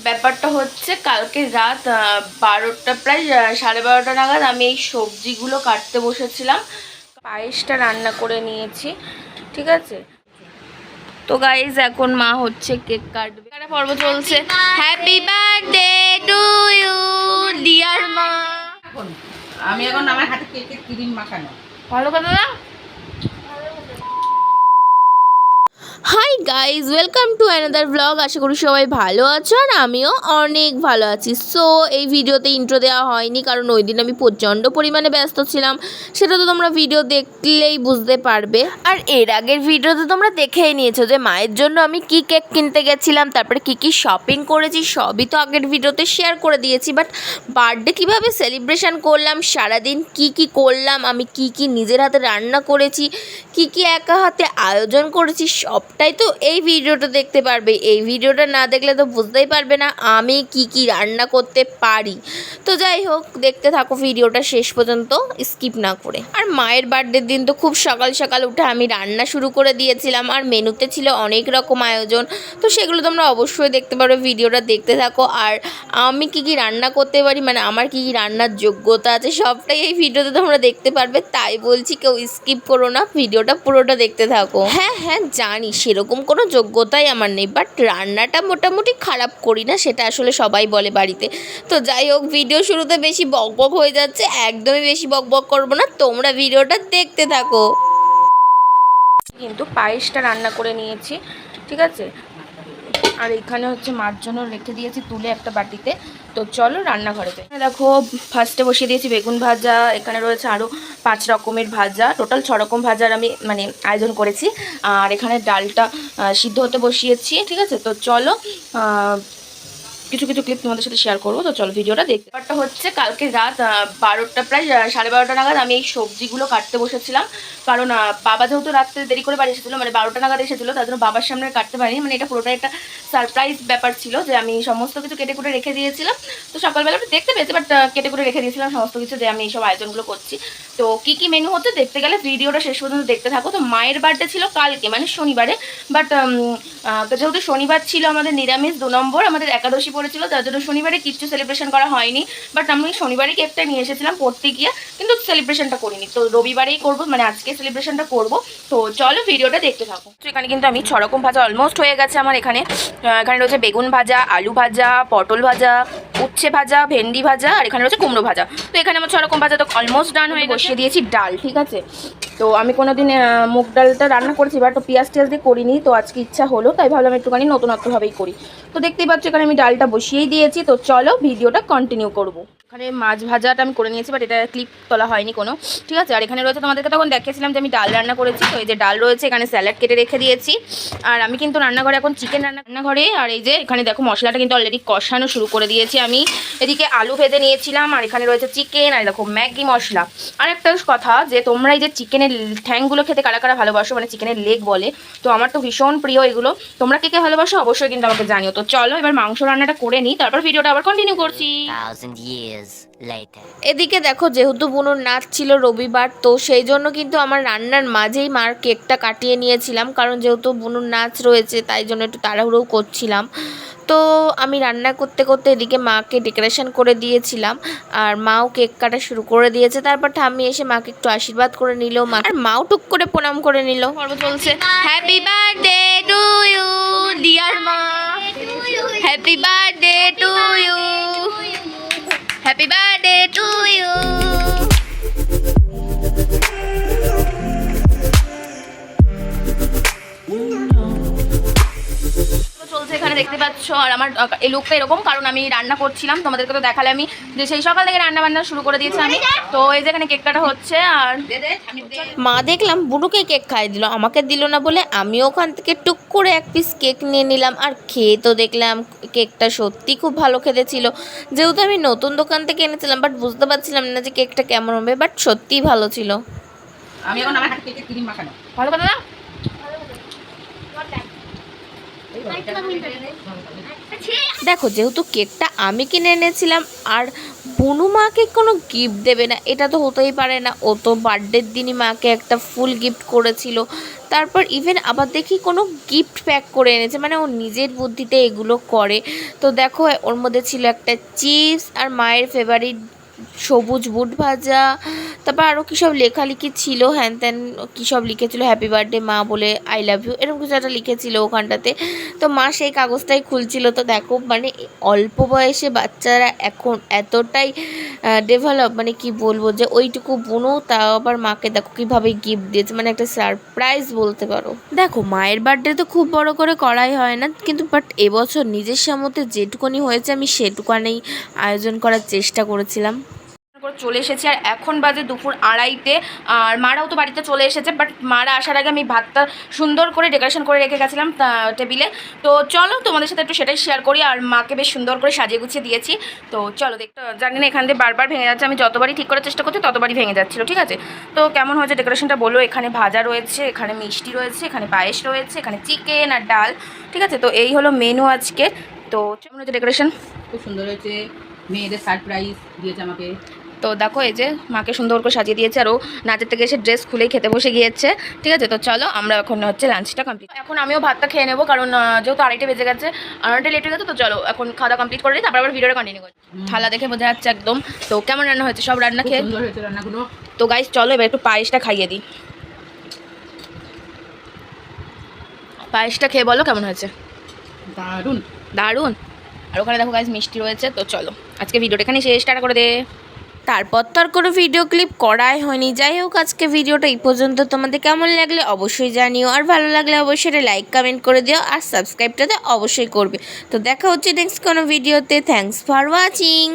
ব্যাপারটা হচ্ছে কালকে রাত 12টা প্রায় 12:30 নাগাদ আমি এই সবজিগুলো কাটতে বসেছিলাম। পায়েসটা রান্না করে নিয়েছি, ঠিক আছে। তো গাইজ এখন মা হচ্ছে কেক কাটবে, কাটা পর্ব চলছে। Happy birthday to you dear মা। আমি এখন আমার হাতে কেকের ক্রিম মাখানো। ভালো কথা না। Hi guys, welcome to another blog. আশা করি সবাই ভালো আছো আর আমিও অনেক ভালো আছি। সো এই ভিডিওতে ইন্ট্রো দেওয়া হয়নি কারণ ওই দিন আমি প্রচণ্ড পরিমাণে ব্যস্ত ছিলাম, সেটা তো তোমরা ভিডিও দেখলেই বুঝতে পারবে। আর এর আগের ভিডিওতে তোমরা দেখেই নিয়েছো যে মায়ের জন্য আমি কি কেক কিনতে গেছিলাম, তারপরে কি শপিং করেছি, সবই তো আগের ভিডিওতে শেয়ার করে দিয়েছি। বাট বার্থডে কীভাবে সেলিব্রেশন করলাম, সারাদিন কি করলাম, আমি কি নিজের হাতে রান্না করেছি, কি একা হাতে আয়োজন করেছি, সবটাই তো এই ভিডিওটা দেখতে পারবে। এই ভিডিওটা না দেখলে তো বুঝতেই পারবে না আমি কি রান্না করতে পারি। তো যাই হোক, দেখতে থাকো ভিডিওটা শেষ পর্যন্ত, স্কিপ না করে। আর মায়ের বার্থডের দিন তো খুব সকাল সকাল উঠে আমি রান্না শুরু করে দিয়েছিলাম, আর মেনুতে ছিল অনেক রকম আয়োজন। তো সেগুলো তোমরা অবশ্যই দেখতে পারো, ভিডিওটা দেখতে থাকো। আর আমি কি রান্না করতে পারি, মানে আমার কি রান্নার যোগ্যতা আছে, সবটাই এই ভিডিওতে তোমরা দেখতে পারবে। তাই বলছি কেউ স্কিপ করো না, ভিডিওটা পুরোটা দেখতে থাকো। হ্যাঁ জানি সেরকম কোনো যোগ্যতাই আমার নেই, বাট রান্নাটা মোটামুটি খারাপ করি না, সেটা আসলে সবাই বলে বাড়িতে। তো যাই হোক, ভিডিও শুরুতে বেশি বকবক হয়ে যাচ্ছে, একদমই বেশি বকবক করবো না, তোমরা ভিডিওটা দেখতে থাকো। কিন্তু পায়েসটা রান্না করে নিয়েছি, ঠিক আছে। আর এখানে হচ্ছে মার জন্য রেখে দিয়েছি তুলে একটা বাটিতে। তো চলো রান্নাঘরেতে। দেখো ফার্স্টে বসিয়ে দিয়েছি বেগুন ভাজা, এখানে রয়েছে আরও 5 রকমের ভাজা, টোটাল 6 রকম ভাজার আমি আয়োজন করেছি। আর এখানে ডালটা সিদ্ধ হতে বসিয়েছি, ঠিক আছে। তো চলো কিছু ক্লিপ তোমাদের সাথে শেয়ার করবো। তো চলো ভিডিওটা দেখতে। ব্যাপারটা হচ্ছে কালকে রাত 12টা প্রায় 12:30 নাগাদ আমি এই সবজিগুলো কাটতে বসেছিলাম, কারণ বাবা যেহেতু রাত্রে দেরি করে বাড়ি এসেছিলো, 12টা নাগাদ এসেছিলো, তার জন্য বাবার সামনে কাটতে পারিনি। এটা পুরোটাই একটা সারপ্রাইজ ব্যাপার ছিল যে আমি সমস্ত কিছু কেটে কুটে রেখে দিয়েছিলাম। তো সকালবেলা দেখতে পেয়েছি, বাট কেটে কুটে রেখে দিয়েছিলাম সমস্ত কিছু, যে আমি এইসব আয়োজনগুলো করছি। তো কি মেনু হচ্ছে দেখতে গেলে ভিডিওটা শেষ পর্যন্ত দেখতে থাকো। তো মায়ের বার্থডে ছিল কালকে, শনিবারে, বাট যেহেতু শনিবার ছিল আমাদের নিরামিষ 2 নম্বর, আমাদের একাদশী পড়েছিল, তার জন্য শনিবারে কিচ্ছু সেলিব্রেশন করা হয়নি। বাট আমি শনিবারে কেকটা নিয়ে এসেছিলাম পড়তে গিয়ে, কিন্তু সেলিব্রেশনটা করিনি। তো রবিবারেই করবো, আজকে সেলিব্রেশনটা করবো। তো চলো ভিডিওটা দেখতে থাকো। তো এখানে কিন্তু আমি 6 রকম ভাজা অলমোস্ট হয়ে গেছে আমার। এখানে রয়েছে বেগুন ভাজা, আলু ভাজা, পটল ভাজা, উচ্ছে ভাজা, ভেন্ডি ভাজা, আর এখানে রয়েছে কুমড়ো ভাজা। তো এখানে আমার 6 রকম ভাজা তো অলমোস্ট ডান হয়ে বসিয়ে দিয়েছি ডাল, ঠিক আছে। তো আমি কোনোদিন মুগ ডালটা রান্না করেছি, বাট পেঁয়াজ টিয়াজ দিয়ে করিনি। তো আজকে ইচ্ছা হলো, তাই ভাবলাম একটুখানি নতুনত্বভাবেই করি। তো দেখতেই পাচ্ছ এখানে আমি ডালটা বসিয়েই দিয়েছি। তো চলো ভিডিওটা কন্টিনিউ করবো। এখানে মাছ ভাজাটা আমি করে নিয়েছি, বাট এটা ক্লিপ তোলা হয়নি কোনো, ঠিক আছে। আর এখানে রয়েছে, তোমাদেরকে তখন দেখিয়েছিলাম যে আমি ডাল রান্না করেছি। তো এই যে ডাল রয়েছে, এখানে স্যালাড কেটে রেখে দিয়েছি। আর আমি কিন্তু রান্নাঘরে এখন চিকেন রান্নাঘরে। আর এই যে এখানে দেখো মশলাটা কিন্তু অলরেডি কষানো শুরু করে দিয়েছি আমি। এদিকে আলু ভেজে নিয়েছিলাম, আর এখানে রয়েছে চিকেন, আর দেখো ম্যাগি মশলা। আর একটা কথা, যে তোমরা এই যে চিকেনের ঠ্যাংগুলো খেতে কারা কারা ভালোবাসো, চিকেনের লেগ বলে, তো আমার তো ভীষণ প্রিয় এগুলো। তোমরা কে ভালোবাসো অবশ্যই কিন্তু আমাকে জানিও। তো চলো এবার মাংস রান্নাটা করে নিই, তারপর ভিডিওটা আবার কন্টিনিউ করছি। এদিকে দেখো, যেহেতু বুনুর নাচ ছিল রবিবার, তো সেই জন্য কিন্তু আমার রান্নার মাঝেই মার কেকটা কাটিয়ে নিয়েছিলাম, কারণ যেহেতু বুনুর নাচ রয়েছে তাই জন্য একটু তাড়াহুড়ো করছিলাম। তো আমি রান্না করতে করতে এদিকে মাকে ডেকোরেশন করে দিয়েছিলাম, আর মাও কেক কাটা শুরু করে দিয়েছে। তারপর ঠাম্মি এসে মাকে একটু আশীর্বাদ করে নিল, আর মাও টুক করে প্রণাম করে নিল। পর্ব চলছে। Happy birthday to you dear মা, happy birthday to you, happy birthday to you. এখানে দেখতে পাচ্ছ, আর আমার এই লুকটা এরকম কারণ আমি রান্না করছিলাম, তোমাদেরকে তো দেখালে আমি যে সেই সকাল থেকে রান্না বান্না শুরু করে দিয়েছি আমি। তো এই যে এখানে কেক কাটা হচ্ছে, আর মা দেখলাম বুড়োকে কেক খাইয়ে দিল, আমাকে দিল না বলে আমি ওখান থেকে টুক করে এক পিস কেক নিয়ে নিলাম। আর খেয়ে তো দেখলাম কেকটা সত্যি খুব ভালো খেতে ছিল, যেহেতু আমি নতুন দোকান থেকে এনেছিলাম, বাট বুঝতে পারছিলাম না যে কেকটা কেমন হবে, বাট সত্যিই ভালো ছিল। আমি এখন আমার হাতে কেকের ক্রিম মাখানো। ভালো কথা না। দেখো যেহেতু কেকটা আমি কিনে এনেছিলাম আর বুনু মাকে কোনো গিফট দেবে না, এটা তো হতেই পারে না। ও তো বার্থডের দিনই মাকে একটা ফুল গিফট করেছিল, তারপর ইভেন আবার দেখি কোনো গিফট প্যাক করে এনেছে, মানে ও নিজের বুদ্ধিতে এগুলো করে। তো দেখো ওর মধ্যে ছিল একটা চিপস আর মায়ের ফেভারিট সবুজ বুট ভাজা, তারপর আরও কী সব লেখালেখি ছিল, হ্যান ত্যান কী সব লিখেছিল, হ্যাপি বার্থডে মা বলে, আই লাভ ইউ, এরকম কিছু একটা লিখেছিল ওখানটাতে। তো মা সেই কাগজটাই খুলছিল। তো দেখো মানে অল্প বয়সে বাচ্চারা এখন এতটাই ডেভেলপ, মানে কি বলবো, যে ওইটুকু বুনো তাও আবার মাকে দেখো কীভাবে গিফট দিয়েছে, মানে একটা সারপ্রাইজ বলতে পারো। দেখো মায়ের বার্থডে তো খুব বড় করে করাই হয় না, কিন্তু বাট এবছর নিজের সামর্থ্যে যেটুকুনি হয়েছে আমি সেটুকানেই আয়োজন করার চেষ্টা করেছিলাম। করে চলে এসেছি আর এখন বাজে দুপুর 2:30, আর মারাও তো বাড়িতে চলে এসেছে, বাট মারা আসার আগে আমি ভাতটা সুন্দর করে ডেকোরেশন করে রেখে গেছিলাম টেবিলে। তো চলো তোমাদের সাথে একটু সেটাই শেয়ার করি, আর মাকে বেশ সুন্দর করে সাজিয়ে গুছিয়ে দিয়েছি। তো চলো দেখতে, জানি না এখান দিয়ে বারবার ভেঙে যাচ্ছে, আমি যতবারই ঠিক করার চেষ্টা করছি ততবারই ভেঙে যাচ্ছিলো। ঠিক আছে, তো কেমন হয়েছে ডেকোরেশনটা বলো। এখানে ভাজা রয়েছে, এখানে মিষ্টি রয়েছে, এখানে পায়েস রয়েছে, এখানে চিকেন আর ডাল। ঠিক আছে, তো এই হলো মেনু আজকে। তো কেমন হয়েছে ডেকোরেশন? খুব সুন্দর হয়েছে, মেয়েদের সারপ্রাইজ দিয়েছে আমাকে। তো দেখো এই যে মাকে সুন্দর করে সাজিয়ে দিয়েছে, আর ও নাচের থেকে এসে ড্রেস খুলেই খেতে বসে গিয়েছে। ঠিক আছে, তো চলো আমরা এখন হচ্ছে লাঞ্চটা কমপ্লিট, এখন আমিও ভাতটা খেয়ে নেবো, কারণ যেহেতু 2:30 বেজে গেছে, 2:30 লেট হয়ে গেছে। তো চলো এখন খাওয়া কমপ্লিট করে নিই, তারপর আবার ভিডিওটা কন্টিনিউ করি। থালা দেখে বোঝা যাচ্ছে একদম। তো কেমন রান্না হয়েছে, সব রান্না খেয়ে সুন্দর হয়েছে রান্নাগুলো। তো গাইস চলো এবার একটু পায়েসটা খাইয়ে দিই। পায়েসটা খেয়ে বলো কেমন হয়েছে। দারুণ দারুণ। আর ওখানে দেখো গাইস মিষ্টি রয়েছে। তো চলো আজকে ভিডিওটা এখানে শেষ, টাটা করে দে। তারপর তো আর কোনো ভিডিও ক্লিপ করাই হয়নি। যাই হোক আজকে ভিডিওটা এই পর্যন্ত, তোমাদের কেমন লাগলে অবশ্যই জানিও, আর ভালো লাগলে অবশ্যই এটা লাইক কমেন্ট করে দিও, আর সাবস্ক্রাইবটাতে অবশ্যই করবে। তো দেখা হচ্ছে নেক্সট কোনো ভিডিওতে। Thanks for watching.